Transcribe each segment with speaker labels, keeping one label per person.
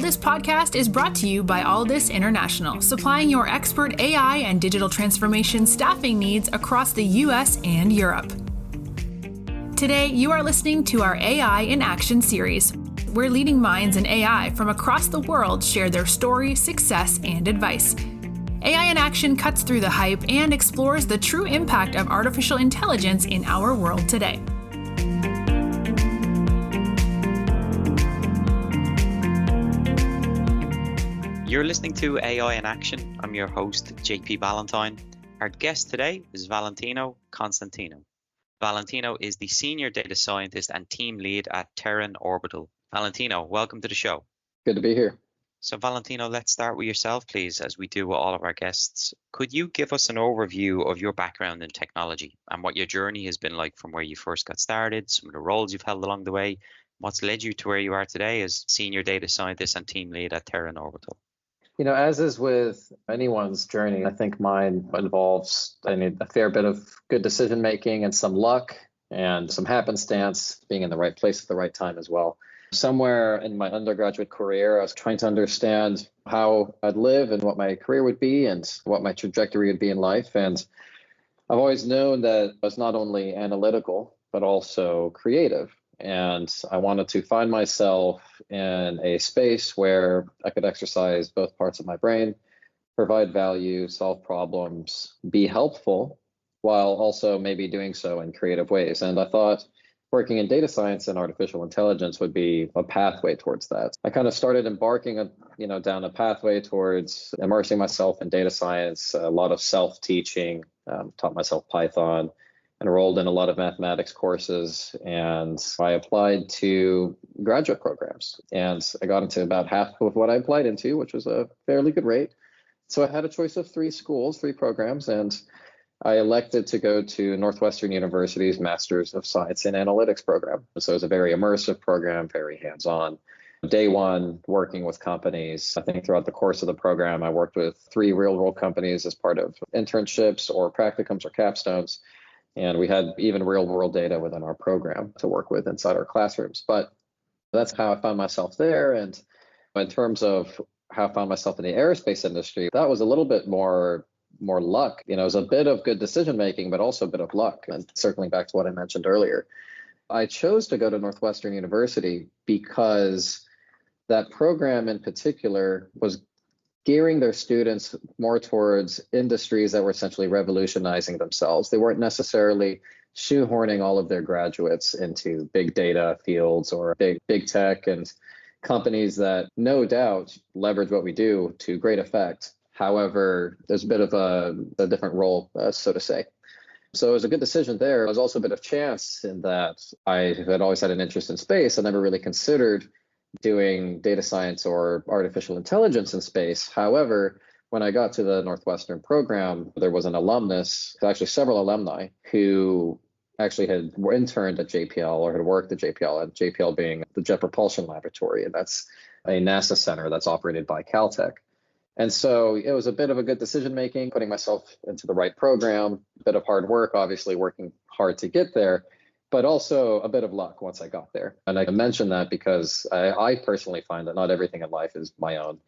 Speaker 1: Alldus podcast is brought to you by Alldus International, supplying your expert AI and digital transformation staffing needs across the US and Europe. Today, you are listening to our AI in Action series, where leading minds in AI from across the world share their story, success, and advice. AI in Action cuts through the hype and explores the true impact of artificial intelligence in our world today.
Speaker 2: You're listening to AI in Action. I'm your host, JP Valentine. Our guest today is Valentino Constantinou. Valentino is the Senior Data Scientist and Team Lead at Terran Orbital. Valentino, welcome to the show.
Speaker 3: Good to be here.
Speaker 2: So Valentino, let's start with yourself, please, as we do with all of our guests. Could you give us an overview of your background in technology and what your journey has been like from where you first got started, some of the roles you've held along the way, what's led you to where you are today as Senior Data Scientist and Team Lead at Terran Orbital?
Speaker 3: You know, as is with anyone's journey, I think mine involves a fair bit of good decision making and some luck and some happenstance, being in the right place at the right time as well. Somewhere in my undergraduate career, I was trying to understand how I'd live and what my career would be and what my trajectory would be in life. And I've always known that I was not only analytical, but also creative. And I wanted to find myself in a space where I could exercise both parts of my brain, provide value, solve problems, be helpful, while also maybe doing so in creative ways. And I thought working in data science and artificial intelligence would be a pathway towards that. I kind of started embarking down a pathway towards immersing myself in data science, a lot of self-teaching, taught myself Python, enrolled in a lot of mathematics courses, and I applied to graduate programs. And I got into about half of what I applied into, which was a fairly good rate. So I had a choice of three programs, and I elected to go to Northwestern University's Master's of Science in Analytics program. So it was a very immersive program, very hands-on. Day one, working with companies. I think throughout the course of the program, I worked with 3 real-world companies as part of internships or practicums or capstones. And we had even real-world data within our program to work with inside our classrooms. But that's how I found myself there. And in terms of how I found myself in the aerospace industry, that was a little bit more luck. It was a bit of good decision-making, but also a bit of luck. And circling back to what I mentioned earlier, I chose to go to Northwestern University because that program in particular was gearing their students more towards industries that were essentially revolutionizing themselves. They weren't necessarily shoehorning all of their graduates into big data fields or big tech and companies that no doubt leverage what we do to great effect. However, there's a bit of a different role, so to say. So it was a good decision there. It was also a bit of chance in that I had always had an interest in space. I never really considered doing data science or artificial intelligence in space. However, when I got to the Northwestern program, there was an alumnus, actually several alumni, who actually had interned at JPL or had worked at JPL being the Jet Propulsion Laboratory. And that's a NASA center that's operated by Caltech. And so it was a bit of a good decision making, putting myself into the right program, a bit of hard work, obviously working hard to get there, but also a bit of luck once I got there. And I mention that because I personally find that not everything in life is my own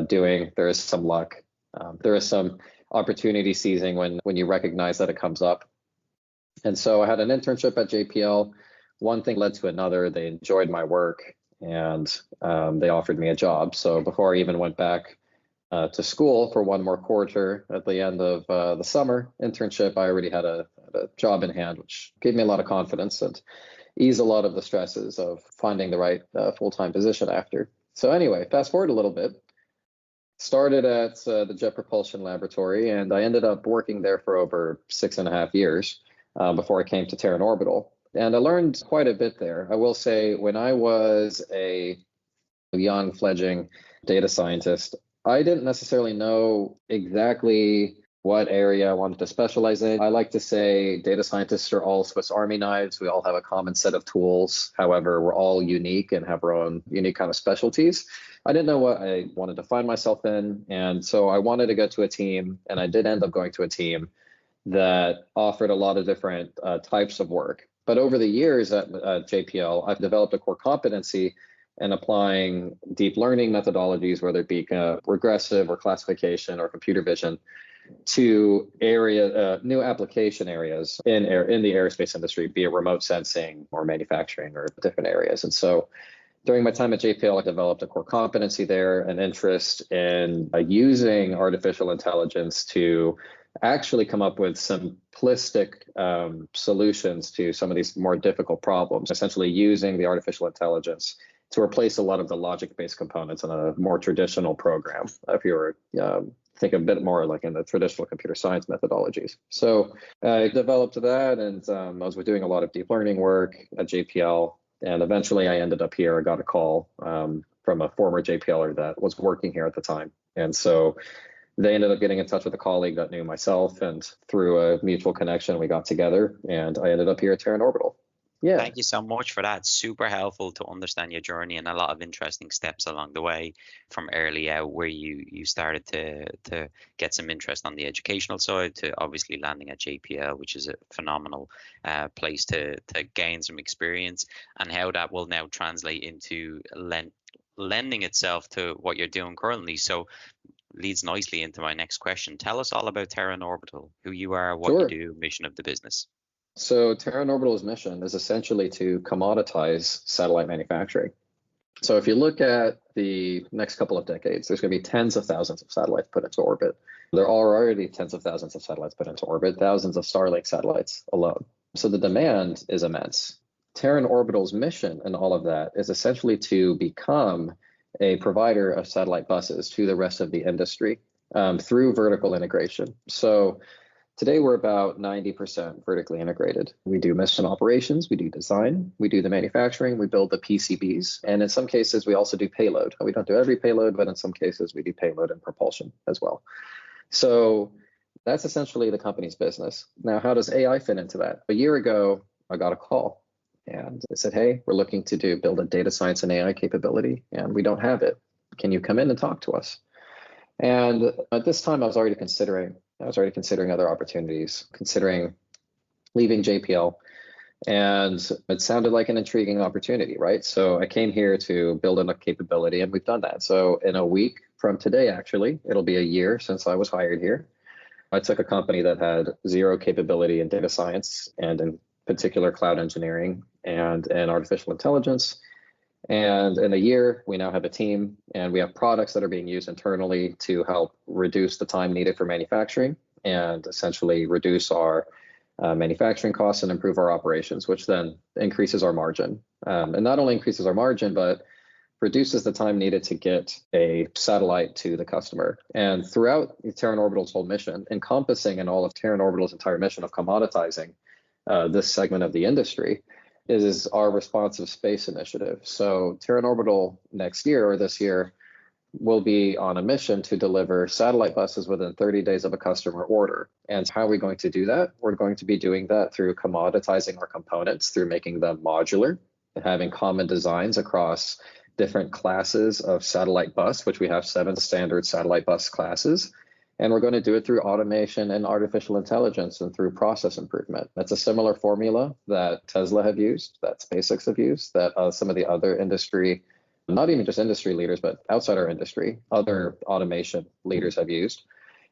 Speaker 3: doing. There is some luck. There is some opportunity seizing when you recognize that it comes up. And so I had an internship at JPL. One thing led to another. They enjoyed my work and they offered me a job. So before I even went back to school for one more quarter at the end of the summer internship, I already had a job in hand, which gave me a lot of confidence and eased a lot of the stresses of finding the right full-time position after. So anyway, fast forward a little bit, started at the Jet Propulsion Laboratory, and I ended up working there for over 6.5 years before I came to Terran Orbital. And I learned quite a bit there. I will say when I was a young fledgling data scientist, I didn't necessarily know exactly what area I wanted to specialize in. I like to say data scientists are all Swiss Army knives. We all have a common set of tools. However, we're all unique and have our own unique kind of specialties. I didn't know what I wanted to find myself in. And so I wanted to go to a team, and I did end up going to a team that offered a lot of different types of work. But over the years at JPL, I've developed a core competency and applying deep learning methodologies, whether it be regressive or classification or computer vision, to new application areas in the aerospace industry, be it remote sensing or manufacturing or different areas. And so during my time at JPL, I developed a core competency there, an interest in using artificial intelligence to actually come up with simplistic solutions to some of these more difficult problems, essentially using the artificial intelligence to replace a lot of the logic-based components in a more traditional program, if you were think a bit more like in the traditional computer science methodologies. So I developed that, and I was doing a lot of deep learning work at JPL, and eventually I ended up here. I got a call from a former JPLer that was working here at the time. And so they ended up getting in touch with a colleague that knew myself, and through a mutual connection, we got together, and I ended up here at Terran Orbital. Yeah.
Speaker 2: Thank you so much for that. Super helpful to understand your journey, and a lot of interesting steps along the way from early out where you started to get some interest on the educational side to obviously landing at JPL, which is a phenomenal place to gain some experience, and how that will now translate into lending itself to what you're doing currently. So leads nicely into my next question. Tell us all about Terran Orbital, who you are, what you do, mission of the business.
Speaker 3: So Terran Orbital's mission is essentially to commoditize satellite manufacturing. So if you look at the next couple of decades, there's going to be tens of thousands of satellites put into orbit. There are already tens of thousands of satellites put into orbit, thousands of Starlink satellites alone. So the demand is immense. Terran Orbital's mission in all of that is essentially to become a provider of satellite buses to the rest of the industry through vertical integration. So today, we're about 90% vertically integrated. We do mission operations, we do design, we do the manufacturing, we build the PCBs, and in some cases, we also do payload. We don't do every payload, but in some cases, we do payload and propulsion as well. So that's essentially the company's business. Now, how does AI fit into that? A year ago, I got a call, and they said, hey, we're looking to build a data science and AI capability, and we don't have it. Can you come in and talk to us? And at this time, I was already considering other opportunities, considering leaving JPL, and it sounded like an intriguing opportunity, right? So I came here to build a capability, and we've done that. So in a week from today, actually, it'll be a year since I was hired here. I took a company that had zero capability in data science, and in particular cloud engineering and artificial intelligence. And in a year, we now have a team, and we have products that are being used internally to help reduce the time needed for manufacturing and essentially reduce our manufacturing costs and improve our operations, which then increases our margin. And not only increases our margin, but reduces the time needed to get a satellite to the customer. And throughout Terran Orbital's whole mission, encompassing in all of Terran Orbital's entire mission of commoditizing this segment of the industry, is our responsive space initiative. So Terran Orbital next year or this year will be on a mission to deliver satellite buses within 30 days of a customer order. And how are we going to do that? We're going to be doing that through commoditizing our components, through making them modular and having common designs across different classes of satellite bus, which we have 7 standard satellite bus classes. And we're going to do it through automation and artificial intelligence and through process improvement. That's a similar formula that Tesla have used, that SpaceX have used, that some of the other industry, not even just industry leaders, but outside our industry, other automation leaders have used.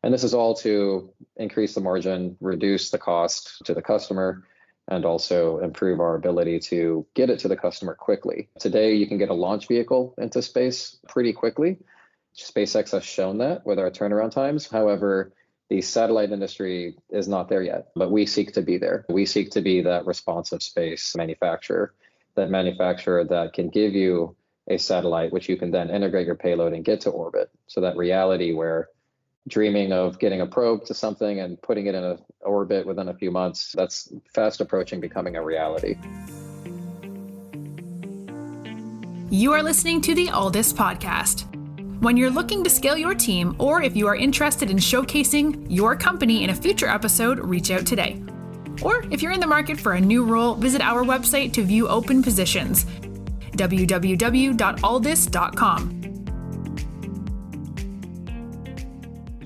Speaker 3: And this is all to increase the margin, reduce the cost to the customer, and also improve our ability to get it to the customer quickly. Today, you can get a launch vehicle into space pretty quickly. SpaceX has shown that with our turnaround times. However, the satellite industry is not there yet, but we seek to be there. We seek to be that responsive space manufacturer that can give you a satellite, which you can then integrate your payload and get to orbit. So that reality where dreaming of getting a probe to something and putting it in an orbit within a few months, that's fast approaching becoming a reality.
Speaker 1: You are listening to the Alldus podcast. When you're looking to scale your team, or if you are interested in showcasing your company in a future episode, reach out today. Or if you're in the market for a new role, visit our website to view open positions, www.alldus.com.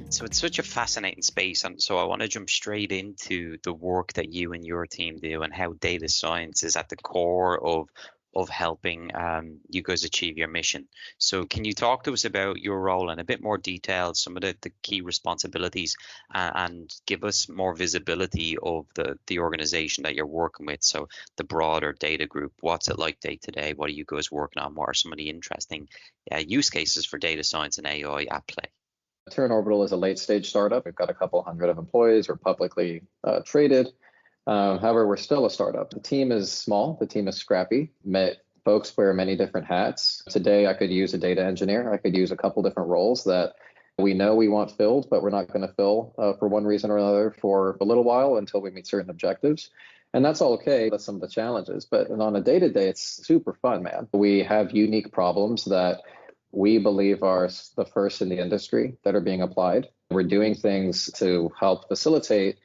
Speaker 2: So it's such a fascinating space, and so I want to jump straight into the work that you and your team do and how data science is at the core of of helping you guys achieve your mission. So can you talk to us about your role in a bit more detail, some of the key responsibilities, and give us more visibility of the organization that you're working with? So the broader data group, what's it like day to day? What are you guys working on? What are some of the interesting use cases for data science and AI at play?
Speaker 3: Terran Orbital is a late stage startup. We've got a couple hundred of employees. We're publicly traded. However, we're still a startup. The team is small. The team is scrappy. Folks wear many different hats. Today, I could use a data engineer. I could use a couple different roles that we know we want filled, but we're not going to fill for one reason or another for a little while until we meet certain objectives. And that's all okay. That's some of the challenges. But on a day-to-day, it's super fun, man. We have unique problems that we believe are the first in the industry that are being applied. We're doing things to help facilitate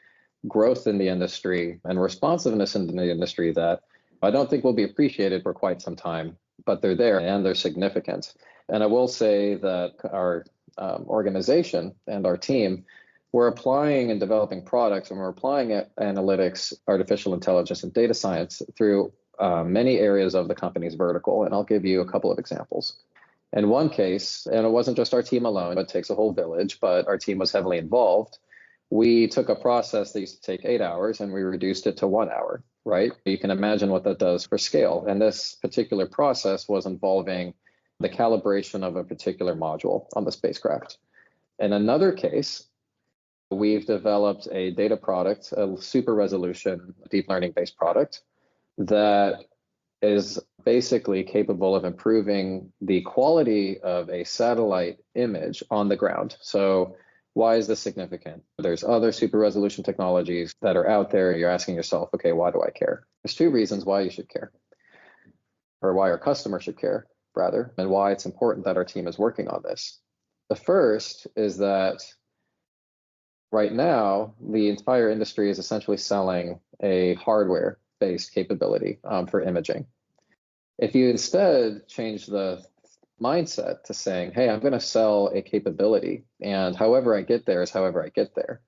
Speaker 3: growth in the industry and responsiveness in the industry that I don't think will be appreciated for quite some time, but they're there and they're significant. And I will say that our organization and our team, we're applying and developing products, and we're applying analytics, artificial intelligence, and data science through many areas of the company's vertical. And I'll give you a couple of examples. In one case, and it wasn't just our team alone, it takes a whole village, but our team was heavily involved. We took a process that used to take 8 hours and we reduced it to 1 hour, right? You can imagine what that does for scale. And this particular process was involving the calibration of a particular module on the spacecraft. In another case, we've developed a data product, a super resolution, deep learning based product that is basically capable of improving the quality of a satellite image on the ground. So why is this significant? There's other super resolution technologies that are out there. You're asking yourself, okay, why do I care? There's two reasons why you should care, or why our customer should care, rather, and why it's important that our team is working on this. The first is that right now, the entire industry is essentially selling a hardware-based capability for imaging. If you instead change the mindset to saying, hey, I'm going to sell a capability, and however I get there is however I get there,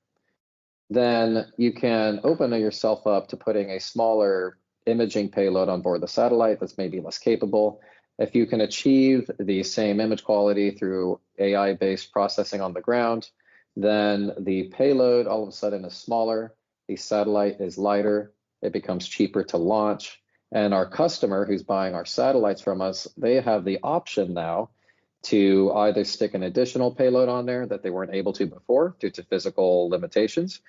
Speaker 3: then you can open yourself up to putting a smaller imaging payload on board the satellite that's maybe less capable. If you can achieve the same image quality through AI-based processing on the ground, then the payload all of a sudden is smaller, the satellite is lighter, it becomes cheaper to launch. And our customer who's buying our satellites from us, they have the option now to either stick an additional payload on there that they weren't able to before due to physical limitations,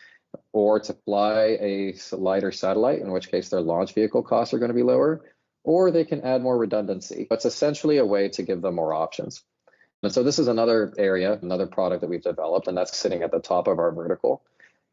Speaker 3: or to fly a lighter satellite, in which case their launch vehicle costs are going to be lower, or they can add more redundancy. It's essentially a way to give them more options. And so this is another area, another product that we've developed, and that's sitting at the top of our vertical.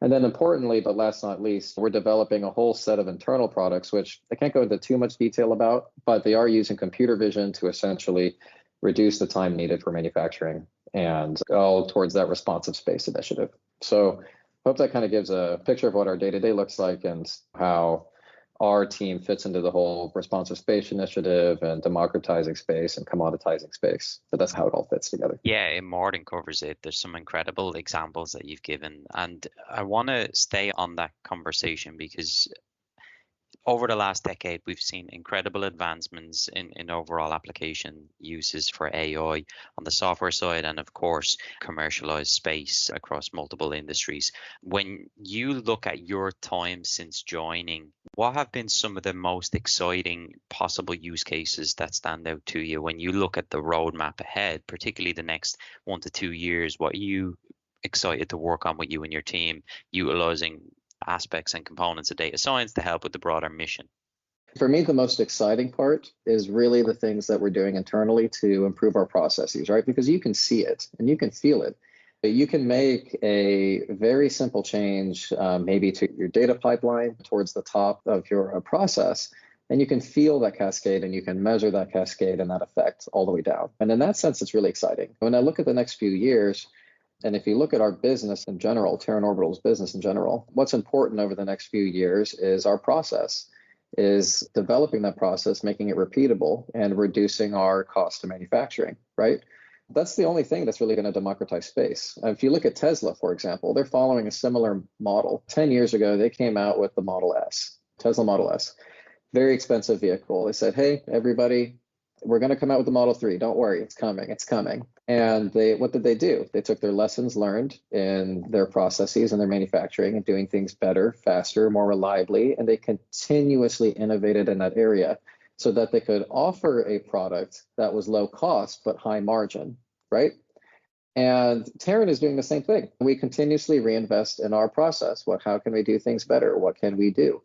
Speaker 3: And then importantly, but last not least, we're developing a whole set of internal products, which I can't go into too much detail about, but they are using computer vision to essentially reduce the time needed for manufacturing and all towards that responsive space initiative. So I hope that kind of gives a picture of what our day-to-day looks like and how our team fits into the whole responsive space initiative and democratizing space and commoditizing space. But that's how it all fits together.
Speaker 2: Yeah, it more than covers it. There's some incredible examples that you've given. And I want to stay on that conversation because over the last decade, we've seen incredible advancements in overall application uses for AI on the software side and, of course, commercialized space across multiple industries. When you look at your time since joining, what have been some of the most exciting possible use cases that stand out to you when you look at the roadmap ahead, particularly the next 1 to 2 years? What are you excited to work on with you and your team, utilizing aspects and components of data science to help with the broader mission?
Speaker 3: For me, the most exciting part is really the things that we're doing internally to improve our processes, right? Because you can see it and you can feel it. You can make a very simple change, maybe to your data pipeline towards the top of your process, and you can feel that cascade and you can measure that cascade and that effect all the way down. And in that sense, it's really exciting. When I look at the next few years, and if you look at our business in general, Terran Orbital's business in general, what's important over the next few years is our process, is developing that process, making it repeatable, and reducing our cost of manufacturing, right? That's the only thing that's really going to democratize space. If you look at Tesla, for example, they're following a similar model. 10 years ago, they came out with the Model S, Tesla Model S. Very expensive vehicle. They said, hey, everybody, we're going to come out with the Model 3. Don't worry, it's coming, it's coming. And what did they do? They took their lessons learned in their processes and their manufacturing and doing things better, faster, more reliably, and they continuously innovated in that area so that they could offer a product that was low cost but high margin, right? And Terran is doing the same thing. We continuously reinvest in our process. How can we do things better? What can we do?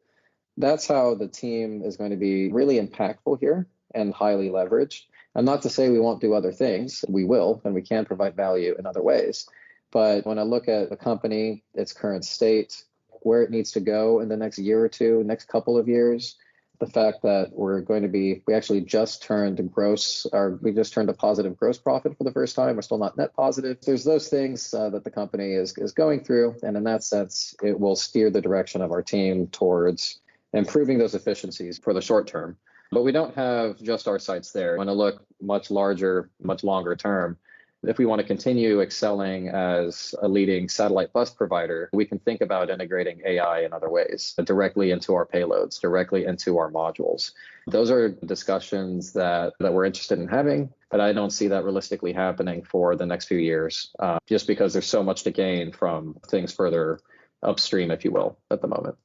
Speaker 3: That's how the team is going to be really impactful here and highly leveraged. And not to say we won't do other things. We will, and we can provide value in other ways. But when I look at the company, its current state, where it needs to go in the next year or two, next couple of years, the fact that we actually just turned a positive gross profit for the first time. We're still not net positive. There's those things that the company is going through. And in that sense, it will steer the direction of our team towards improving those efficiencies for the short term. But we don't have just our sights there. When I look much larger, much longer term, if we want to continue excelling as a leading satellite bus provider, we can think about integrating AI in other ways, directly into our payloads, directly into our modules. Those are discussions that we're interested in having, but I don't see that realistically happening for the next few years, just because there's so much to gain from things further upstream, if you will, at the moment.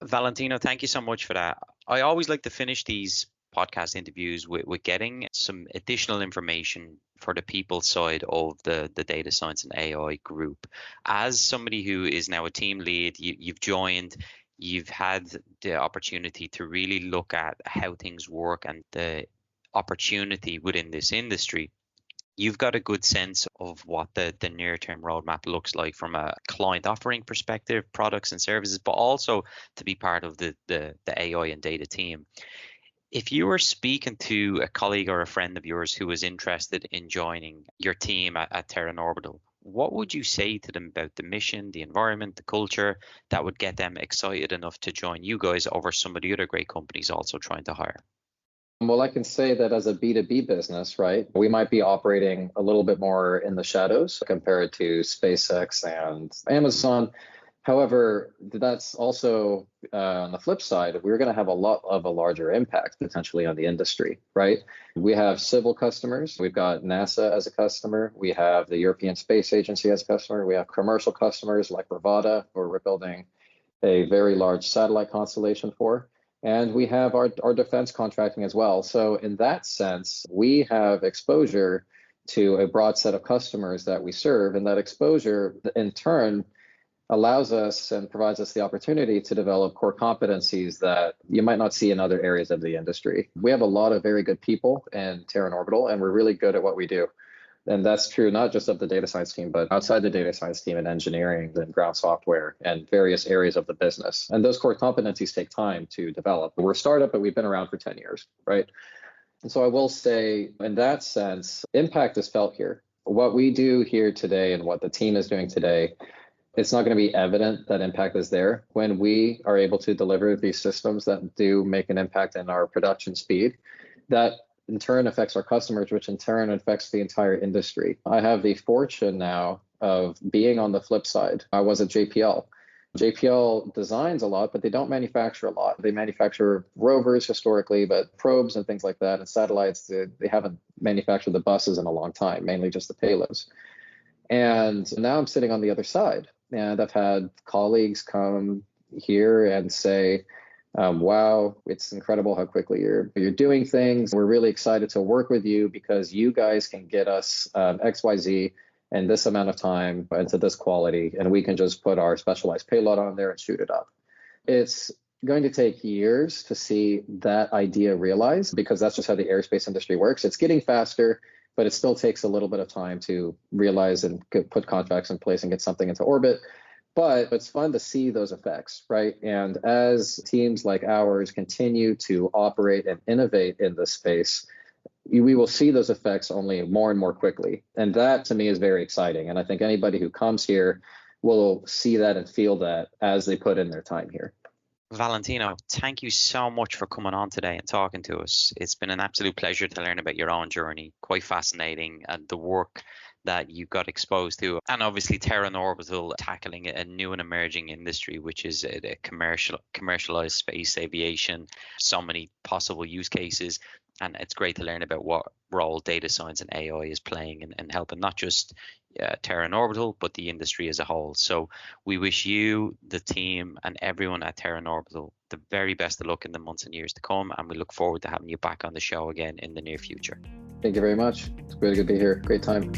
Speaker 2: Valentino, thank you so much for that. I always like to finish these podcast interviews with getting some additional information for the people side of the data science and AI group. As somebody who is now a team lead, you've joined, you've had the opportunity to really look at how things work and the opportunity within this industry. You've got a good sense of what the near-term roadmap looks like from a client offering perspective, products and services, but also to be part of the AI and data team. If you were speaking to a colleague or a friend of yours who was interested in joining your team at Terran Orbital, what would you say to them about the mission, the environment, the culture that would get them excited enough to join you guys over some of the other great companies also trying to hire?
Speaker 3: Well, I can say that as a B2B business, right, we might be operating a little bit more in the shadows compared to SpaceX and Amazon. However, that's also on the flip side, we're going to have a larger impact potentially on the industry, right? We have civil customers. We've got NASA as a customer. We have the European Space Agency as a customer. We have commercial customers like Rivada, where we're building a very large satellite constellation for. And we have our defense contracting as well. So in that sense, we have exposure to a broad set of customers that we serve. And that exposure, in turn, allows us and provides us the opportunity to develop core competencies that you might not see in other areas of the industry. We have a lot of very good people in Terran Orbital, and we're really good at what we do. And that's true not just of the data science team, but outside the data science team in engineering and ground software and various areas of the business. And those core competencies take time to develop. We're a startup, but we've been around for 10 years, right? And so I will say, in that sense, impact is felt here. What we do here today and what the team is doing today, it's not going to be evident that impact is there when we are able to deliver these systems that do make an impact in our production speed. That in turn affects our customers, which in turn affects the entire industry. I have the fortune now of being on the flip side. I was at JPL. JPL designs a lot, but they don't manufacture a lot. They manufacture rovers historically, but probes and things like that, and satellites, they haven't manufactured the buses in a long time, mainly just the payloads. And now I'm sitting on the other side. And I've had colleagues come here and say, wow, it's incredible how quickly you're doing things. We're really excited to work with you because you guys can get us XYZ in this amount of time and to this quality, and we can just put our specialized payload on there and shoot it up. It's going to take years to see that idea realized because that's just how the aerospace industry works. It's getting faster, but it still takes a little bit of time to realize and put contracts in place and get something into orbit. But it's fun to see those effects, right? And as teams like ours continue to operate and innovate in this space, we will see those effects only more and more quickly. And that to me is very exciting. And I think anybody who comes here will see that and feel that as they put in their time here.
Speaker 2: Valentino, thank you so much for coming on today and talking to us. It's been an absolute pleasure to learn about your own journey. Quite fascinating, and the work that you got exposed to, and obviously Terran Orbital tackling a new and emerging industry, which is a commercialized space aviation. So many possible use cases, and it's great to learn about what role data science and AI is playing in helping not just Terran Orbital, but the industry as a whole. So we wish you, the team, and everyone at Terran Orbital the very best of luck in the months and years to come, and we look forward to having you back on the show again in the near future.
Speaker 3: Thank you very much. It's really good to be here. Great time.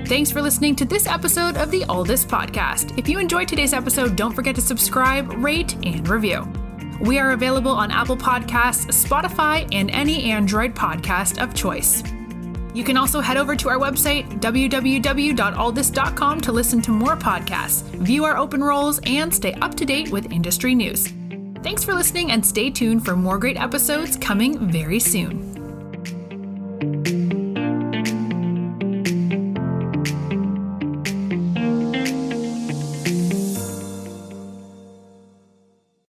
Speaker 1: Thanks for listening to this episode of the Alldus podcast. If you enjoyed today's episode, don't forget to subscribe, rate, and review. We are available on Apple Podcasts, Spotify, and any Android podcast of choice. You can also head over to our website, www.alldus.com, to listen to more podcasts, view our open roles, and stay up to date with industry news. Thanks for listening, and stay tuned for more great episodes coming very soon.